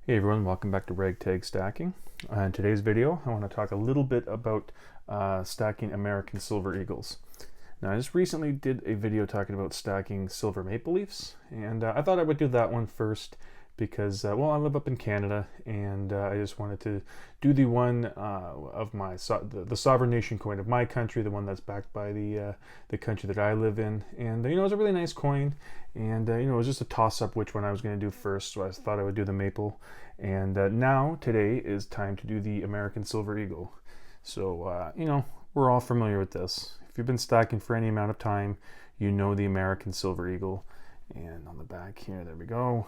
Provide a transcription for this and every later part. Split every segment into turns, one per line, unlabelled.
Hey everyone, welcome back to Ragtag Stacking. In today's video, I want to talk a little bit about stacking American silver eagles. Now, I just recently did a video talking about stacking silver maple leafs, and I thought I would do that one first because, well, I live up in Canada, and I just wanted to do the one of my the sovereign nation coin of my country, the one that's backed by the country that I live in, and it was a really nice coin, and it was just a toss-up which one I was going to do first, so I thought I would do the maple, and now today is time to do the American Silver Eagle. So we're all familiar with this. If you've been stacking for any amount of time, you know the American Silver Eagle. And on the back here, there we go.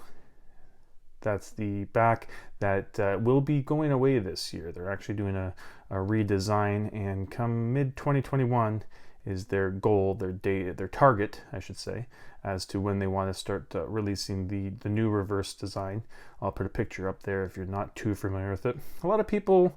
That's the back that will be going away this year. They're actually doing a redesign, and come mid-2021 is their goal, their target, I should say, as to when they want to start releasing the new reverse design. I'll put a picture up there if you're not too familiar with it. A lot of people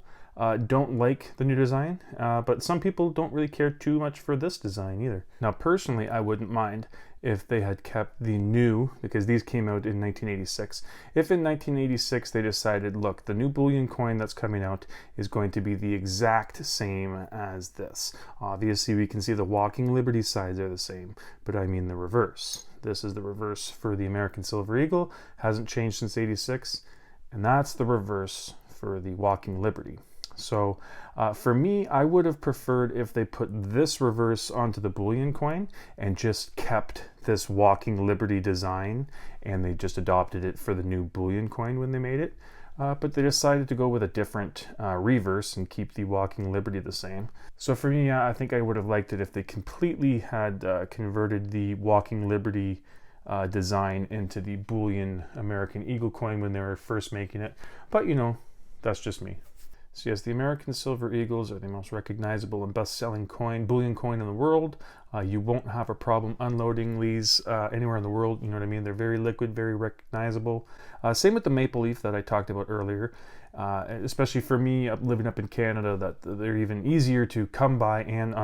don't like the new design, but some people don't really care too much for this design either. Now, personally, I wouldn't mind if they had kept the new, because these came out in 1986. If in 1986 they decided, look, the new bullion coin that's coming out is going to be the exact same as this. Obviously, we can see the Walking Liberty sides are the same, but I mean the reverse. This is the reverse for the American Silver Eagle. Hasn't changed since 86, and that's the reverse for the Walking Liberty. So for me, I would have preferred if they put this reverse onto the bullion coin and just kept this Walking Liberty design, and they just adopted it for the new bullion coin when they made it. But they decided to go with a different reverse and keep the Walking Liberty the same. So for me, I think I would have liked it if they completely had converted the Walking Liberty design into the bullion American Eagle coin when they were first making it. But that's just me. So yes, the American Silver Eagles are the most recognizable and best-selling bullion coin in the world. You won't have a problem unloading these anywhere in the world. You know what I mean? They're very liquid, very recognizable. Same with the maple leaf that I talked about earlier. Especially for me, living up in Canada, that they're even easier to come by and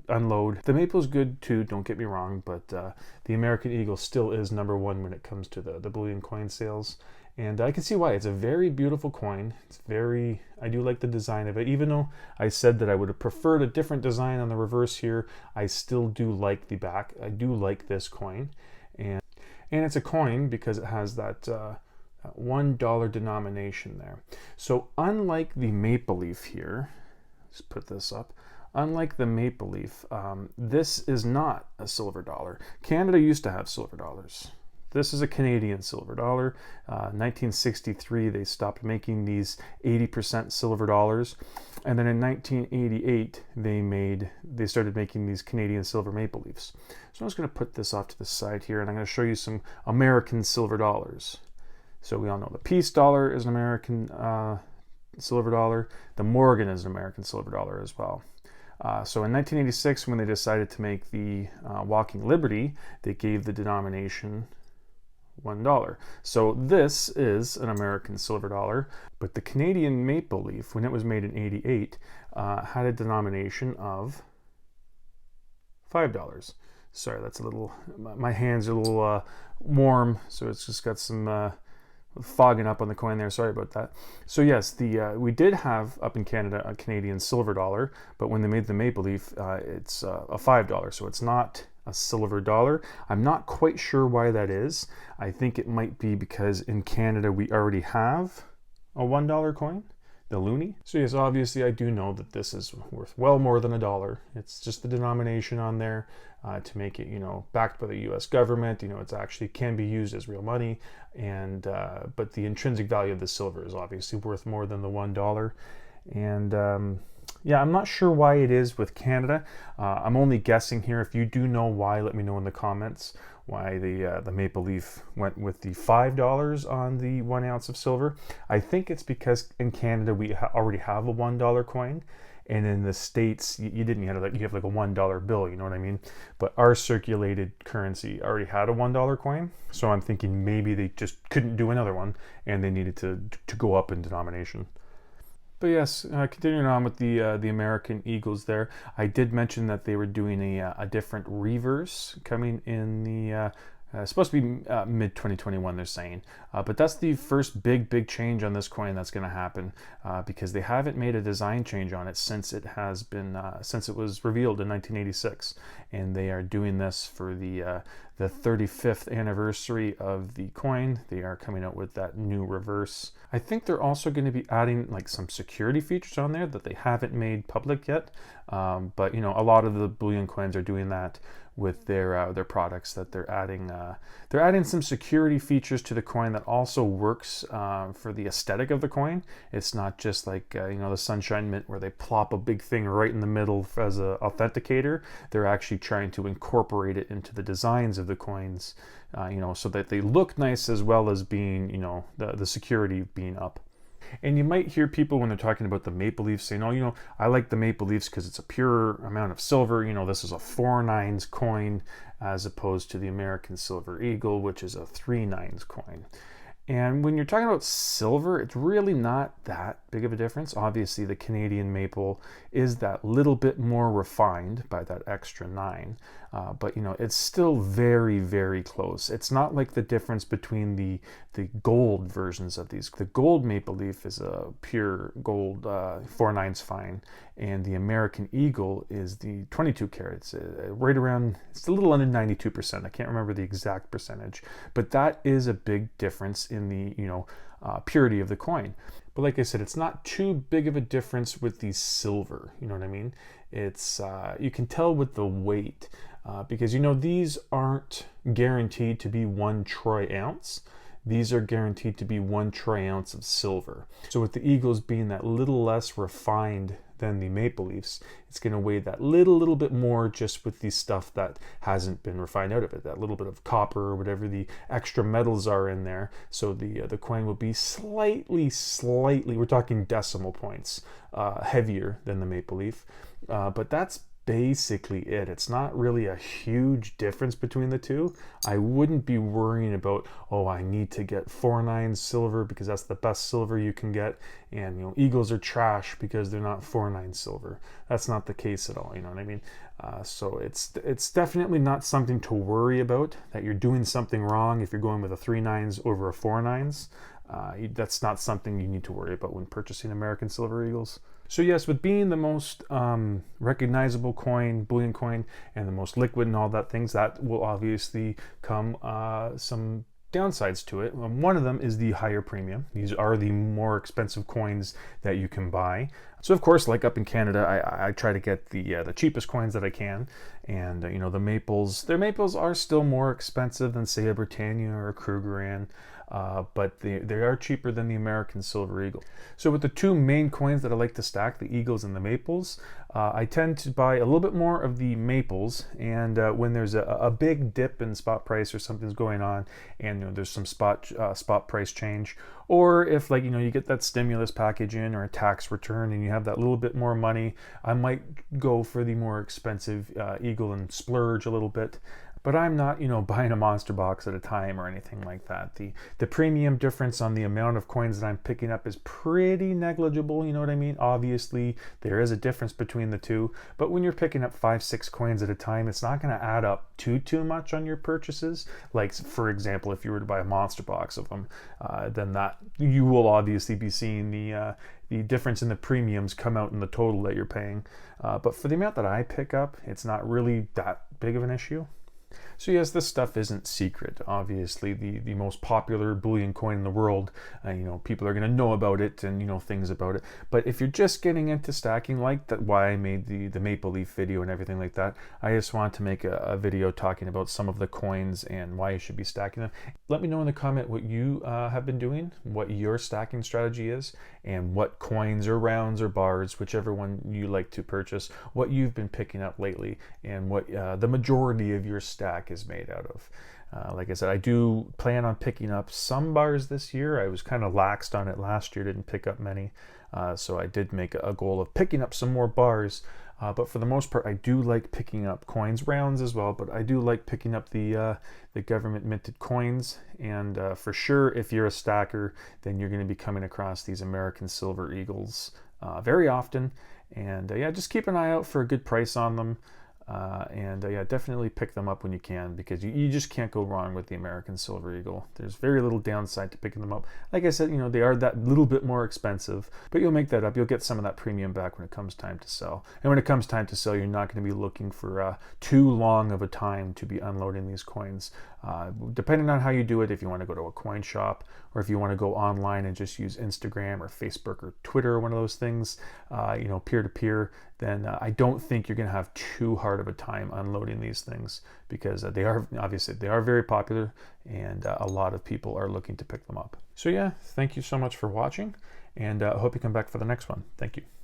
unload. The maple's good too, don't get me wrong, but the American Eagle still is number one when it comes to the bullion coin sales. And I can see why. It's a very beautiful coin. I do like the design of it. Even though I said that I would have preferred a different design on the reverse here, I still do like the back. I do like this coin. And it's a coin because it has that $1 denomination there. So unlike the maple leaf here, let's put this up. Unlike the maple leaf, this is not a silver dollar. Canada used to have silver dollars. This is a Canadian silver dollar. 1963, they stopped making these 80% silver dollars. And then in 1988, they started making these Canadian silver maple leafs. So I'm just going to put this off to the side here, and I'm going to show you some American silver dollars. So we all know the Peace dollar is an American silver dollar. The Morgan is an American silver dollar as well. So in 1986, when they decided to make the Walking Liberty, they gave the denomination $1. So this is an American silver dollar, but the Canadian maple leaf, when it was made in 88, had a denomination of $5. Sorry, that's a little, my hands are a little warm, so it's just got some fogging up on the coin there. Sorry about that. So yes, we did have up in Canada a Canadian silver dollar, but when they made the maple leaf, it's a $5. So it's not a silver dollar. I'm not quite sure why that is. I think it might be because in Canada we already have a $1 coin, the loonie. So yes, obviously I do know that this is worth well more than $1. It's just the denomination on there to make it, backed by the U.S. government. It's actually can be used as real money, and but the intrinsic value of the silver is obviously worth more than the $1. And yeah, I'm not sure why it is with Canada. I'm only guessing here. If you do know why, let me know in the comments why the maple leaf went with the $5 on the 1 ounce of silver. I think it's because in Canada we already have a $1 coin, and in the States you didn't. You have like a $1 bill. You know what I mean? But our circulated currency already had a $1 coin, so I'm thinking maybe they just couldn't do another one, and they needed to go up in denomination. But yes, continuing on with the American Eagles there, I did mention that they were doing a different reverse coming in the It's supposed to be mid 2021, they're saying. But that's the first big change on this coin that's going to happen because they haven't made a design change on it since it has been since it was revealed in 1986, and they are doing this for the 35th anniversary of the coin. They are coming out with that new reverse. I think they're also going to be adding like some security features on there that they haven't made public yet. But you know, a lot of the bullion coins are doing that with their products, that they're adding some security features to the coin that also works for the aesthetic of the coin. It's not just like you know, the Sunshine Mint where they plop a big thing right in the middle as an authenticator. They're actually trying to incorporate it into the designs of the coins, you know, so that they look nice as well as being, you know, the security being up. And you might hear people when they're talking about the maple leaf saying, oh, you know, I like the maple leaves because it's a pure amount of silver. You know, this is a 4/9 coin as opposed to the American Silver Eagle, which is a 3/9 coin. And when you're talking about silver, it's really not that big of a difference. Obviously, the Canadian maple is that little bit more refined by that extra 9. But, you know, it's still very close. It's not like the difference between the gold versions of these. The gold maple leaf is a pure gold 4/9 fine. And the American Eagle is the 22 carats, right around, it's a little under 92%. I can't remember the exact percentage, but that is a big difference in the, you know, purity of the coin. But like I said, it's not too big of a difference with the silver, you know what I mean? It's, you can tell with the weight, because, you know, these aren't guaranteed to be 1 troy ounce. These are guaranteed to be 1 troy ounce of silver. So with the Eagles being that little less refined than the maple leafs, it's going to weigh that little bit more just with the stuff that hasn't been refined out of it, that little bit of copper or whatever the extra metals are in there. So the coin will be slightly, we're talking decimal points, heavier than the maple leaf. But that's basically it. It's not really a huge difference between the two. I wouldn't be worrying about, oh, I need to get 4/9 silver because that's the best silver you can get, and you know, Eagles are trash because they're not 4/9 silver. That's not the case at all, you know what I mean? So it's definitely not something to worry about, that you're doing something wrong if you're going with a 3/9 over a 4/9. That's not something you need to worry about when purchasing American Silver Eagles. So yes, with being the most recognizable coin, bullion coin, and the most liquid and all that things, that will obviously come some downsides to it. One of them is the higher premium. These are the more expensive coins that you can buy. So of course, like up in Canada, I try to get the cheapest coins that I can, and you know, the maples. Their maples are still more expensive than say a Britannia or a Krugerrand. But they are cheaper than the American Silver Eagle. So with the two main coins that I like to stack, the Eagles and the Maples, I tend to buy a little bit more of the Maples, and when there's a big dip in spot price or something's going on, and you know, there's some spot price change, or if, like, you know, you get that stimulus package in or a tax return and you have that little bit more money, I might go for the more expensive Eagle and splurge a little bit. But I'm not, you know, buying a monster box at a time or anything like that. The premium difference on the amount of coins that I'm picking up is pretty negligible, you know what I mean? Obviously, there is a difference between the two, but when you're picking up 5-6 coins at a time, it's not going to add up too much on your purchases. Like, for example, if you were to buy a monster box of them, then that you will obviously be seeing the difference in the premiums come out in the total that you're paying. But for the amount that I pick up, it's not really that big of an issue. So yes, this stuff isn't secret. Obviously, the most popular bullion coin in the world, you know, people are going to know about it and, you know, things about it. But if you're just getting into stacking, like that, why I made the Maple Leaf video and everything like that, I just want to make a video talking about some of the coins and why you should be stacking them. Let me know in the comment what you have been doing, what your stacking strategy is, and what coins or rounds or bars, whichever one you like to purchase, what you've been picking up lately, and what the majority of your stack is made out of. Like I said, I do plan on picking up some bars this year. I was kind of laxed on it last year, didn't pick up many. So I did make a goal of picking up some more bars. But for the most part, I do like picking up coins, rounds as well, but I do like picking up the government minted coins. And for sure, if you're a stacker, then you're going to be coming across these American Silver Eagles very often. And yeah, just keep an eye out for a good price on them. Yeah, definitely pick them up when you can, because you just can't go wrong with the American Silver Eagle. There's very little downside to picking them up. Like I said, they are that little bit more expensive, but you'll make that up. You'll get some of that premium back when it comes time to sell. And when it comes time to sell, you're not going to be looking for too long of a time to be unloading these coins. Depending on how you do it, if you want to go to a coin shop, or if you want to go online and just use Instagram or Facebook or Twitter or one of those things, peer-to-peer, then I don't think you're going to have too hard of a time unloading these things, because they are very popular, and a lot of people are looking to pick them up. So yeah, thank you so much for watching, and I hope you come back for the next one. Thank you.